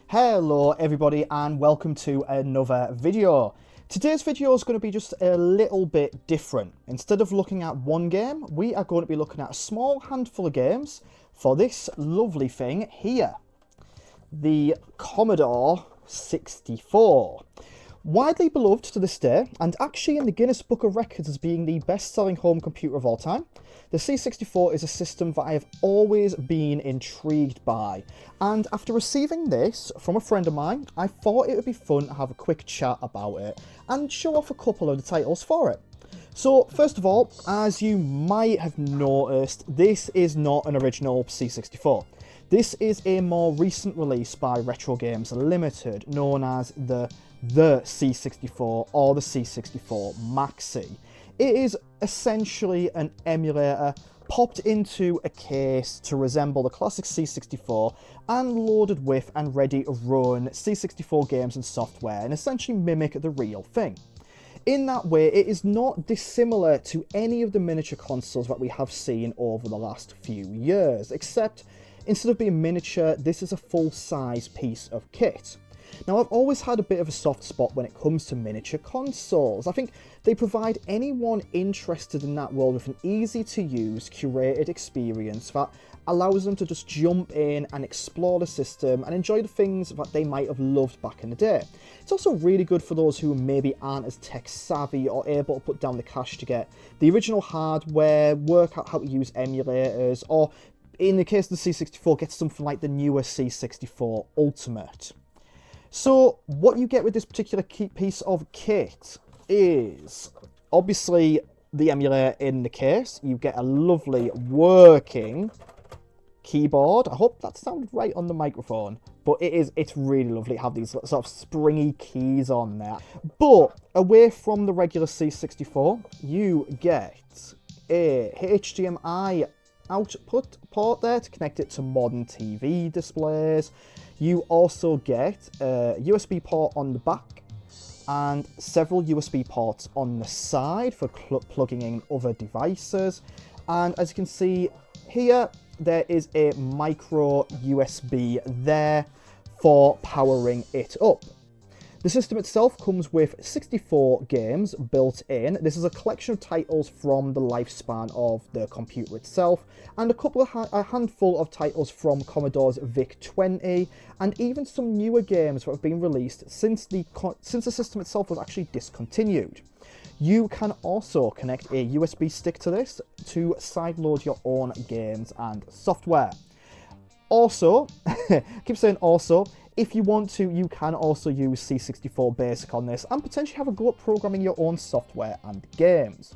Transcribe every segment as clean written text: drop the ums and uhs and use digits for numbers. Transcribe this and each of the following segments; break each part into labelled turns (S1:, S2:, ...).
S1: Hello everybody and welcome to another video. Today's video is going to be just a little bit different. Instead of looking at one game, we are going to be looking at a small handful of games for this lovely thing here. The Commodore 64. Widely beloved to this day, and actually in the Guinness Book of Records as being the best-selling home computer of all time, the C64 is a system that I have always been intrigued by. And after receiving this from a friend of mine, I thought it would be fun to have a quick chat about it and show off a couple of the titles for it. So, first of all, as you might have noticed, this is not an original C64. This is a more recent release by RetroGames Ltd, known as the C64 or the C64 Maxi. It is essentially an emulator popped into a case to resemble the classic C64 and loaded with and ready to run C64 games and software and essentially mimic the real thing. In that way, it is not dissimilar to any of the miniature consoles that we have seen over the last few years, except instead of being miniature, this is a full-size piece of kit. Now, I've always had a bit of a soft spot when it comes to miniature consoles. I think they provide anyone interested in that world with an easy-to-use, curated experience that allows them to just jump in and explore the system and enjoy the things that they might have loved back in the day. It's also really good for those who maybe aren't as tech-savvy or able to put down the cash to get the original hardware, work out how to use emulators, or in the case of the C64, get something like the newer C64 Ultimate. So what you get with this particular piece of kit is obviously the emulator in the case. You get a lovely working keyboard. I hope that sounded right on the microphone, but it's really lovely to have these sort of springy keys on there. But away from the regular C64, you get a HDMI output port there to connect it to modern TV displays. You also get a USB port on the back and several USB ports on the side for plugging in other devices. And as you can see here, there is a micro USB there for powering it up. The system itself comes with 64 games built in. This is a collection of titles from the lifespan of the computer itself, and a handful of titles from Commodore's VIC-20, and even some newer games that have been released since the system itself was actually discontinued. You can also connect a USB stick to this to sideload your own games and software. Also, I keep saying also, if you want to, you can also use C64 Basic on this and potentially have a go at programming your own software and games.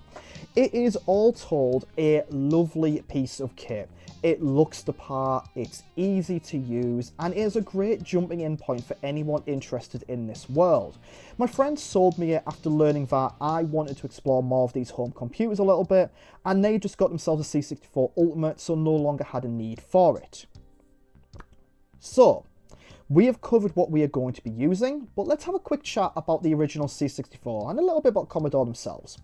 S1: It is all told a lovely piece of kit. It looks the part, it's easy to use, and it is a great jumping in point for anyone interested in this world. My friend sold me it after learning that I wanted to explore more of these home computers a little bit, and they just got themselves a C64 Ultimate, so no longer had a need for it. So, we have covered what we are going to be using, but let's have a quick chat about the original C64 and a little bit about Commodore themselves.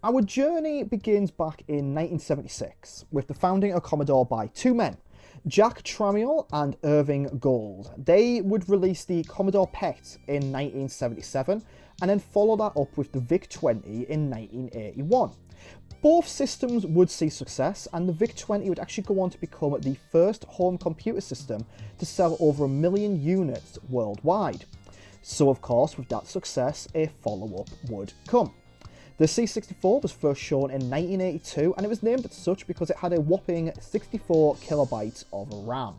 S1: Our journey begins back in 1976 with the founding of Commodore by two men, Jack Tramiel and Irving Gould. They would release the Commodore PET in 1977 and then follow that up with the VIC-20 in 1981. Both systems would see success, and the VIC-20 would actually go on to become the first home computer system to sell over 1 million units worldwide. So of course, with that success, a follow-up would come. The C64 was first shown in 1982, and it was named as such because it had a whopping 64 kilobytes of RAM.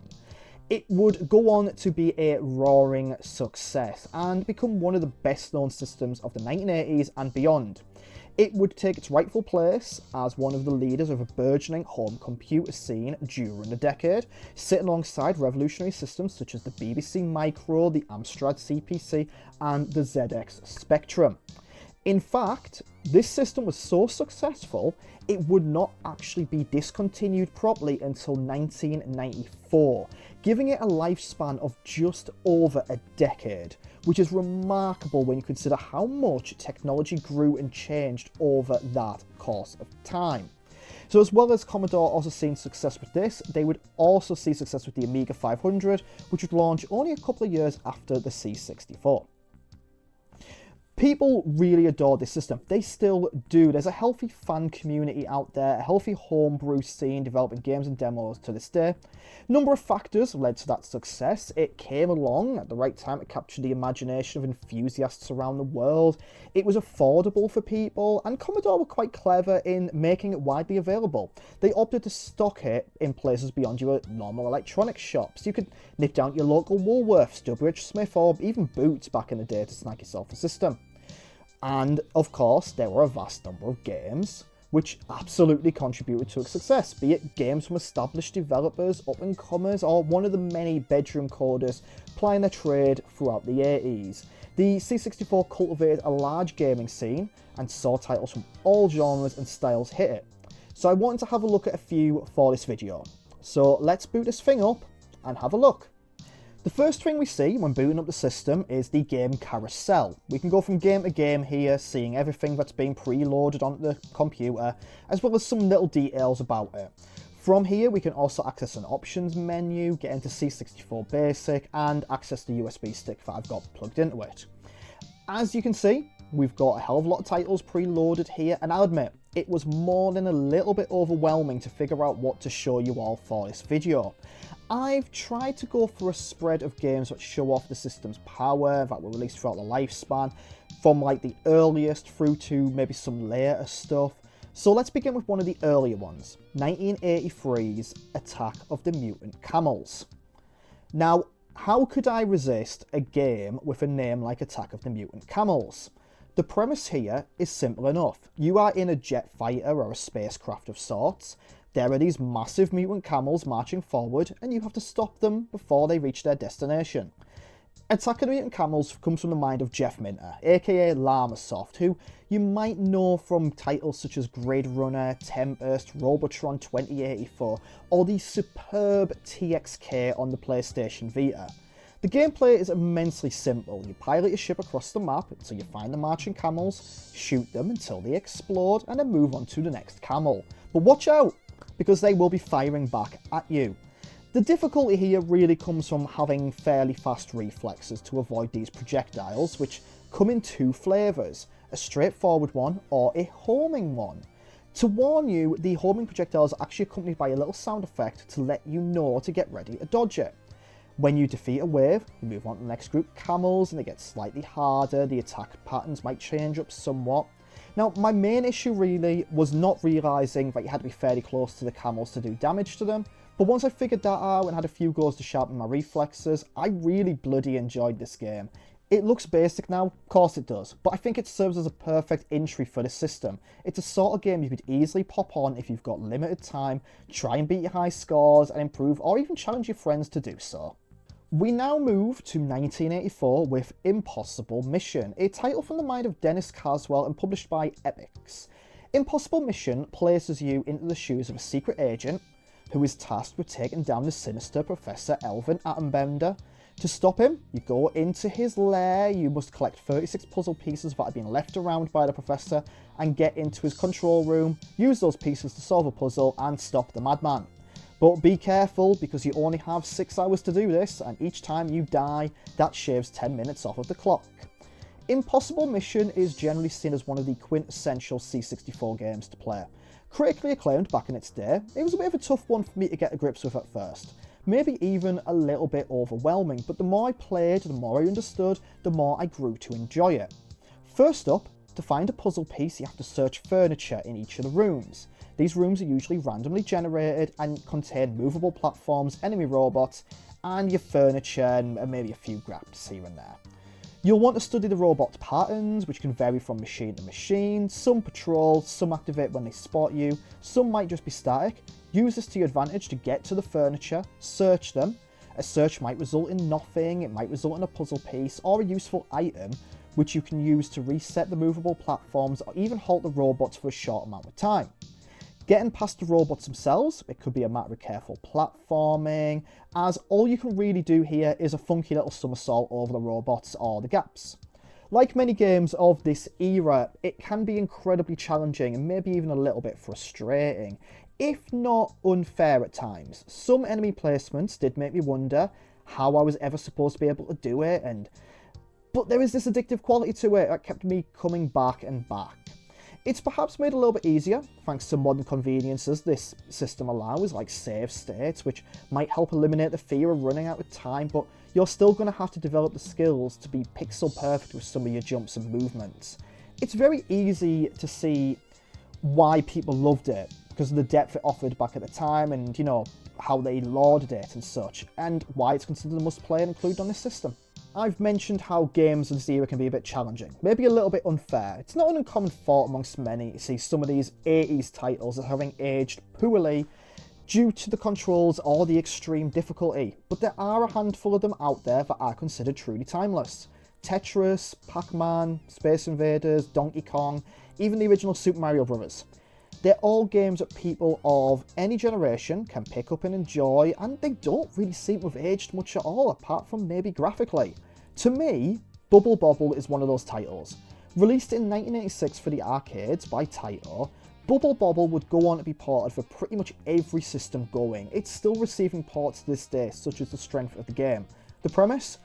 S1: It would go on to be a roaring success and become one of the best known systems of the 1980s and beyond. It would take its rightful place as one of the leaders of a burgeoning home computer scene during the decade, sitting alongside revolutionary systems such as the BBC Micro, the Amstrad CPC, and the ZX Spectrum. In fact, this system was so successful, it would not actually be discontinued properly until 1994, giving it a lifespan of just over a decade, which is remarkable when you consider how much technology grew and changed over that course of time. So as well as Commodore also seeing success with this, they would also see success with the Amiga 500, which would launch only a couple of years after the C64. People really adore this system. They still do. There's a healthy fan community out there, a healthy homebrew scene developing games and demos to this day. A number of factors led to that success. It came along at the right time to capture the imagination of enthusiasts around the world. It was affordable for people, and Commodore were quite clever in making it widely available. They opted to stock it in places beyond your normal electronics shops. You could nip down to your local Woolworths, WH Smith, or even Boots back in the day to snag yourself a system. And of course, there were a vast number of games which absolutely contributed to its success, be it games from established developers, up-and-comers, or one of the many bedroom coders plying their trade throughout the 80s. The C64 cultivated a large gaming scene and saw titles from all genres and styles hit it. So I wanted to have a look at a few for this video. So let's boot this thing up and have a look. The first thing we see when booting up the system is the game carousel. We can go from game to game here, seeing everything that's been preloaded onto the computer, as well as some little details about it. From here we can also access an options menu, get into C64 Basic, and access the USB stick that I've got plugged into it. As you can see, we've got a hell of a lot of titles preloaded here, and I'll admit, it was more than a little bit overwhelming to figure out what to show you all for this video. I've tried to go for a spread of games that show off the system's power, that were released throughout the lifespan, from like the earliest through to maybe some later stuff. So let's begin with one of the earlier ones, 1983's Attack of the Mutant Camels. Now, how could I resist a game with a name like Attack of the Mutant Camels? The premise here is simple enough. You are in a jet fighter or a spacecraft of sorts. There are these massive mutant camels marching forward, and you have to stop them before they reach their destination. Attack of the Mutant Camels comes from the mind of Jeff Minter, aka Llamasoft, who you might know from titles such as Grid Runner, Tempest, Robotron 2084, or the superb TXK on the PlayStation Vita. The gameplay is immensely simple. You pilot your ship across the map until you find the marching camels, shoot them until they explode, and then move on to the next camel. But watch out, because they will be firing back at you. The difficulty here really comes from having fairly fast reflexes to avoid these projectiles, which come in two flavours, a straightforward one or a homing one. To warn you, the homing projectiles are actually accompanied by a little sound effect to let you know to get ready to dodge it. When you defeat a wave, you move on to the next group of camels and they get slightly harder, the attack patterns might change up somewhat. Now, my main issue really was not realising that you had to be fairly close to the camels to do damage to them, but once I figured that out and had a few goes to sharpen my reflexes, I really bloody enjoyed this game. It looks basic now, of course it does, but I think it serves as a perfect entry for the system. It's a sort of game you could easily pop on if you've got limited time, try and beat your high scores and improve, or even challenge your friends to do so. We now move to 1984 with Impossible Mission, a title from the mind of Dennis Caswell and published by Epix. Impossible Mission places you into the shoes of a secret agent who is tasked with taking down the sinister Professor Elvin Atombender. To stop him, you go into his lair, you must collect 36 puzzle pieces that have been left around by the Professor and get into his control room, use those pieces to solve a puzzle and stop the madman. But be careful, because you only have 6 hours to do this, and each time you die, that shaves 10 minutes off of the clock. Impossible Mission is generally seen as one of the quintessential C64 games to play. Critically acclaimed back in its day, it was a bit of a tough one for me to get to grips with at first. Maybe even a little bit overwhelming, but the more I played, the more I understood, the more I grew to enjoy it. First up, to find a puzzle piece, you have to search furniture in each of the rooms. These rooms are usually randomly generated and contain movable platforms, enemy robots, and your furniture and maybe a few grabs here and there. You'll want to study the robot's patterns, which can vary from machine to machine. Some patrol, some activate when they spot you, some might just be static. Use this to your advantage to get to the furniture, search them. A search might result in nothing, it might result in a puzzle piece or a useful item, which you can use to reset the movable platforms or even halt the robots for a short amount of time. Getting past the robots themselves, it could be a matter of careful platforming, as all you can really do here is a funky little somersault over the robots or the gaps. Like many games of this era, it can be incredibly challenging and maybe even a little bit frustrating, if not unfair at times. Some enemy placements did make me wonder how I was ever supposed to be able to do it, but there is this addictive quality to it that kept me coming back and back. It's perhaps made a little bit easier thanks to modern conveniences this system allows, like save states, which might help eliminate the fear of running out of time, but you're still going to have to develop the skills to be pixel perfect with some of your jumps and movements. It's very easy to see why people loved it, because of the depth it offered back at the time and, you know, how they lauded it and such, and why it's considered a must-play and included on this system. I've mentioned how games of this era can be a bit challenging, maybe a little bit unfair. It's not an uncommon thought amongst many to see some of these 80s titles as having aged poorly due to the controls or the extreme difficulty, but there are a handful of them out there that are considered truly timeless. Tetris, Pac-Man, Space Invaders, Donkey Kong, even the original Super Mario Bros. They're all games that people of any generation can pick up and enjoy, and they don't really seem to have aged much at all, apart from maybe graphically. To me, Bubble Bobble is one of those titles. Released in 1986 for the arcades by Taito, Bubble Bobble would go on to be ported for pretty much every system going. It's still receiving ports to this day, such as the strength of the game. The premise?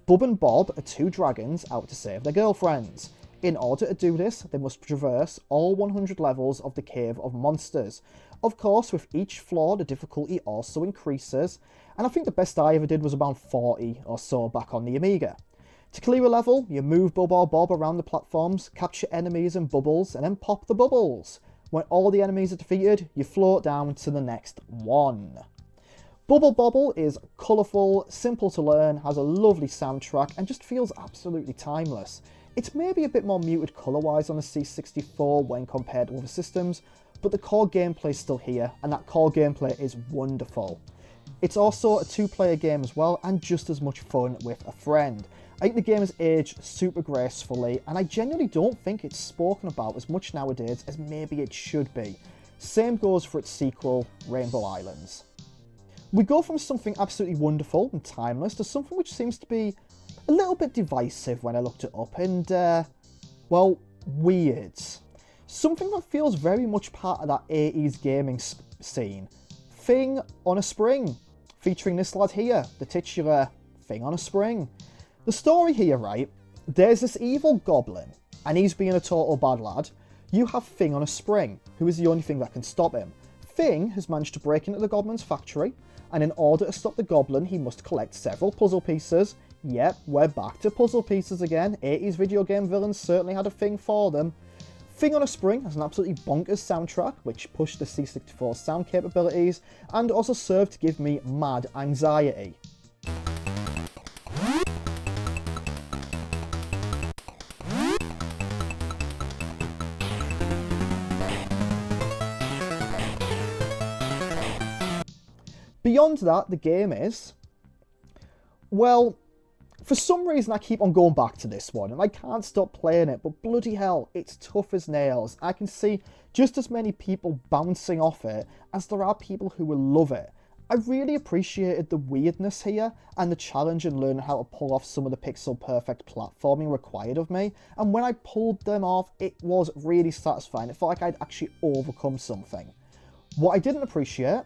S1: Bub and Bob are two dragons out to save their girlfriends. In order to do this, they must traverse all 100 levels of the Cave of Monsters. Of course, with each floor, the difficulty also increases, and I think the best I ever did was about 40 or so back on the Amiga. To clear a level, you move Bub or Bob around the platforms, capture enemies and bubbles, and then pop the bubbles. When all the enemies are defeated, you float down to the next one. Bubble Bobble is colourful, simple to learn, has a lovely soundtrack, and just feels absolutely timeless. It's maybe a bit more muted colour-wise on the C64 when compared to other systems, but the core gameplay is still here, and that core gameplay is wonderful. It's also a two-player game as well, and just as much fun with a friend. I think the game has aged super gracefully, and I genuinely don't think it's spoken about as much nowadays as maybe it should be. Same goes for its sequel, Rainbow Islands. We go from something absolutely wonderful and timeless to something which seems to be a little bit divisive when I looked it up, and, well, weird. Something that feels very much part of that 80s gaming scene. Thing on a Spring, featuring this lad here, the titular Thing on a Spring. The story here, right, there's this evil goblin, and he's being a total bad lad. You have Thing on a Spring, who is the only thing that can stop him. Thing has managed to break into the goblin's factory, and in order to stop the goblin, he must collect several puzzle pieces. Yep, we're back to puzzle pieces again. 80s video game villains certainly had a thing for them. Thing on a Spring has an absolutely bonkers soundtrack, which pushed the C64's sound capabilities, and also served to give me mad anxiety. Beyond that, the game is, well, for some reason I keep on going back to this one, and I can't stop playing it, but bloody hell, it's tough as nails. I can see just as many people bouncing off it as there are people who will love it. I really appreciated the weirdness here, and the challenge in learning how to pull off some of the pixel-perfect platforming required of me, and when I pulled them off, it was really satisfying. It felt like I'd actually overcome something. What I didn't appreciate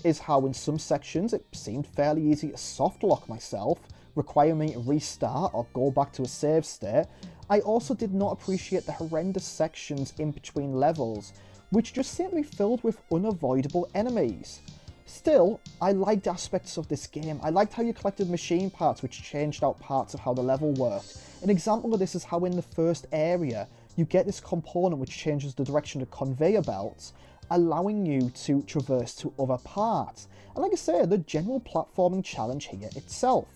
S1: is how in some sections it seemed fairly easy to soft lock myself, requiring me to restart or go back to a save state. I also did not appreciate the horrendous sections in between levels, which just seemed to be filled with unavoidable enemies. Still, I liked aspects of this game. I liked how you collected machine parts which changed out parts of how the level worked. An example of this is how in the first area you get this component which changes the direction of conveyor belts, allowing you to traverse to other parts. And like I say, the general platforming challenge here itself.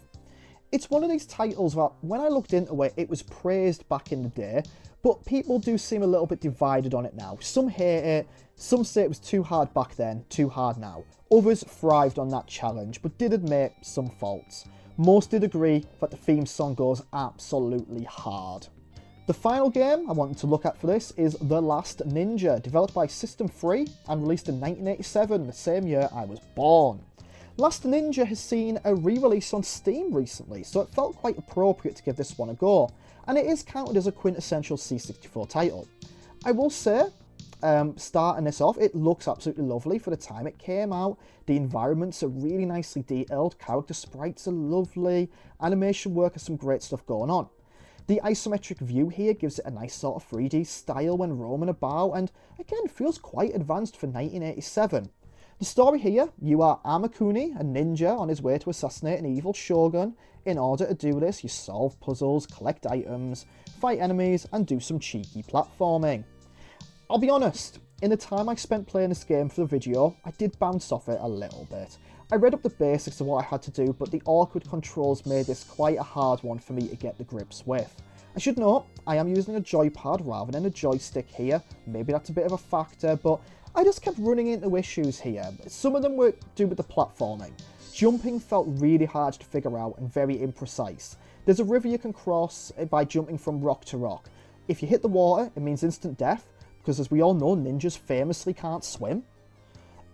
S1: It's one of these titles that, when I looked into it, it was praised back in the day, but people do seem a little bit divided on it now. Some hate it, some say it was too hard back then, too hard now. Others thrived on that challenge, but did admit some faults. Most did agree that the theme song goes absolutely hard. The final game I wanted to look at for this is The Last Ninja, developed by System 3 and released in 1987, the same year I was born. Last Ninja has seen a re-release on Steam recently, so it felt quite appropriate to give this one a go, and it is counted as a quintessential C64 title. I will say, starting this off, it looks absolutely lovely for the time it came out. The environments are really nicely detailed, character sprites are lovely, animation work has some great stuff going on. The isometric view here gives it a nice sort of 3D style when roaming about, and again feels quite advanced for 1987. The story here, you are Amakuni, a ninja on his way to assassinate an evil shogun. In order to do this, you solve puzzles, collect items, fight enemies, and do some cheeky platforming. I'll be honest, in the time I spent playing this game for the video, I did bounce off it a little bit. I read up the basics of what I had to do, but the awkward controls made this quite a hard one for me to get the grips with. I should note, I am using a joypad rather than a joystick here. Maybe that's a bit of a factor, but I just kept running into issues here. Some of them were to do with the platforming. Jumping felt really hard to figure out and very imprecise. There's a river you can cross by jumping from rock to rock. If you hit the water, it means instant death, because as we all know, ninjas famously can't swim.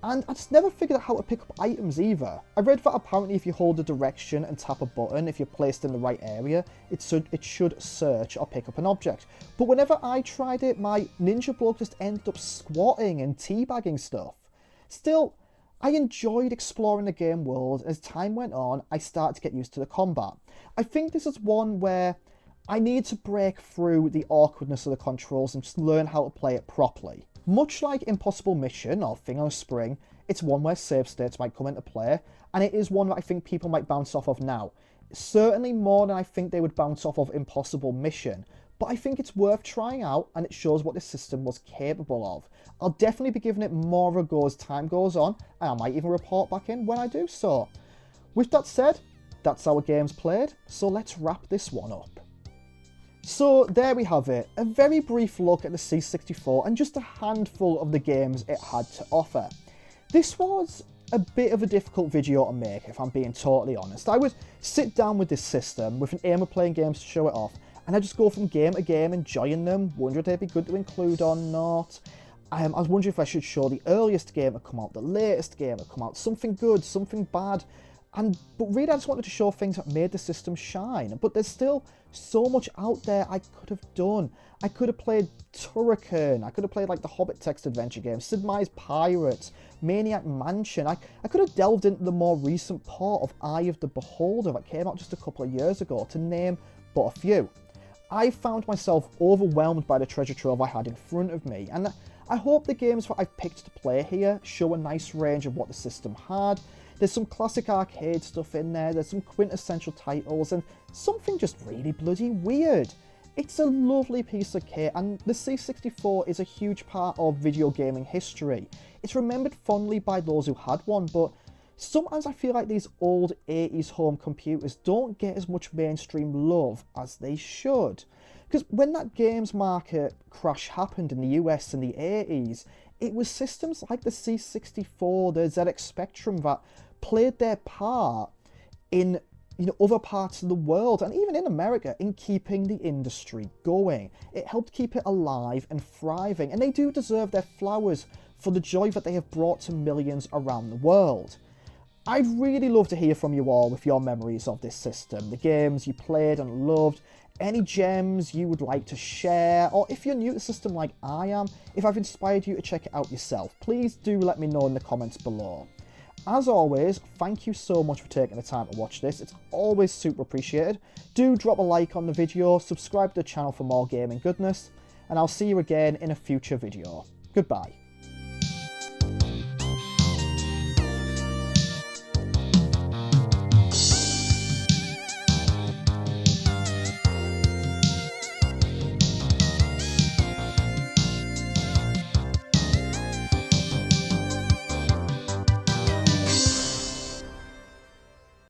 S1: And I just never figured out how to pick up items either. I read that apparently if you hold a direction and tap a button, if you're placed in the right area, it should search or pick up an object. But whenever I tried it, my ninja bloke just ended up squatting and teabagging stuff. Still, I enjoyed exploring the game world. As time went on, I started to get used to the combat. I think this is one where I need to break through the awkwardness of the controls and just learn how to play it properly. Much like Impossible Mission or Thing on a Spring, it's one where save states might come into play, and it is one that I think people might bounce off of now. Certainly more than I think they would bounce off of Impossible Mission, but I think it's worth trying out, and it shows what this system was capable of. I'll definitely be giving it more of a go as time goes on, and I might even report back in when I do so. With that said, that's our games played, so let's wrap this one up. So there we have it, a very brief look at the C64 and just a handful of the games it had to offer. This was a bit of a difficult video to make, if I'm being totally honest. I would sit down with this system with an aim of playing games to show it off, and I just go from game to game enjoying them, wondering if they'd be good to include or not. I was wondering if I should show the earliest game to come out, the latest game to come out, something good, something bad. But really I just wanted to show things that made the system shine. But there's still so much out there I could have done. I could have played Turrican, I could have played like the Hobbit text adventure game, Sid Meier's Pirates, Maniac Mansion. I could have delved into the more recent part of Eye of the Beholder that came out just a couple of years ago, to name but a few. I found myself overwhelmed by the treasure trove I had in front of me, and I hope the games that I've picked to play here show a nice range of what the system had. There's some classic arcade stuff in there, there's some quintessential titles, and something just really bloody weird. It's a lovely piece of kit, and the C64 is a huge part of video gaming history. It's remembered fondly by those who had one, but sometimes I feel like these old 80s home computers don't get as much mainstream love as they should. Because when that games market crash happened in the US in the 80s, it was systems like the C64, the ZX Spectrum that played their part in other parts of the world, and even in America, in keeping the industry going. It helped keep it alive and thriving, and they do deserve their flowers for the joy that they have brought to millions around the world. I'd really love to hear from you all with your memories of this system, the games you played and loved, any gems you would like to share, or if you're new to the system like I am, if I've inspired you to check it out yourself, please do let me know in the comments below. As always, thank you so much for taking the time to watch this. It's always super appreciated. Do drop a like on the video, subscribe to the channel for more gaming goodness, and I'll see you again in a future video. Goodbye.